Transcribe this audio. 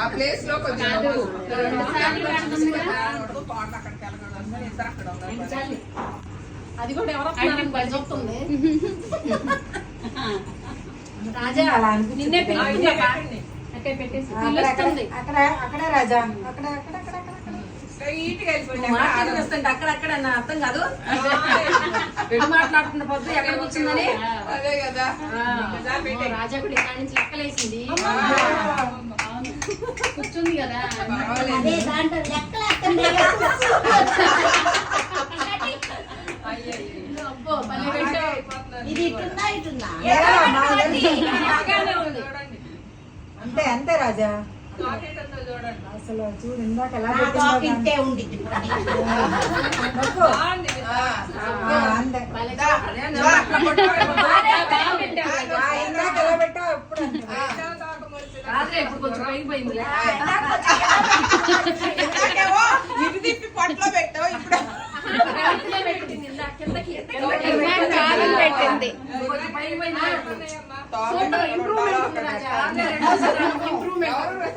ఆ ప్లేస్ లో కొంచెం అది కూడా ఎవరో చూస్తుంది. రాజా నిన్నే పిలుస్తుంది. అక్కడే రాజా అక్కడ అక్కడక్కడ నా అర్థం కాదు. ఎటు మాట్లాడుతున్న పొద్దు ఎక్కడ కూర్చుందని. అదే కదా రాజా కూడా ఇక్కడ నుంచి లెక్కలేసింది. కూర్చుంది కదా. అబ్బో పల్లె పెట్టావు. ఇది ఇటుందా ఇటుందా అంతే అంతే రాజా. అసలు చూడు ఇందాక ఎలా పెట్టిందో ఇంతే ఉంది ఇందాక ఎలా పెట్టావు ఎప్పుడు రాత్రి ఇప్పుడు కొంచెం పైకిపోయింది. ఇటు తిప్పి పొట్టలో పెట్టావు ఇప్పుడు పెట్టింది కిందకి పెట్టింది. కొంచెం పైకిపోయింది. ఇంప్రూవ్మెంట్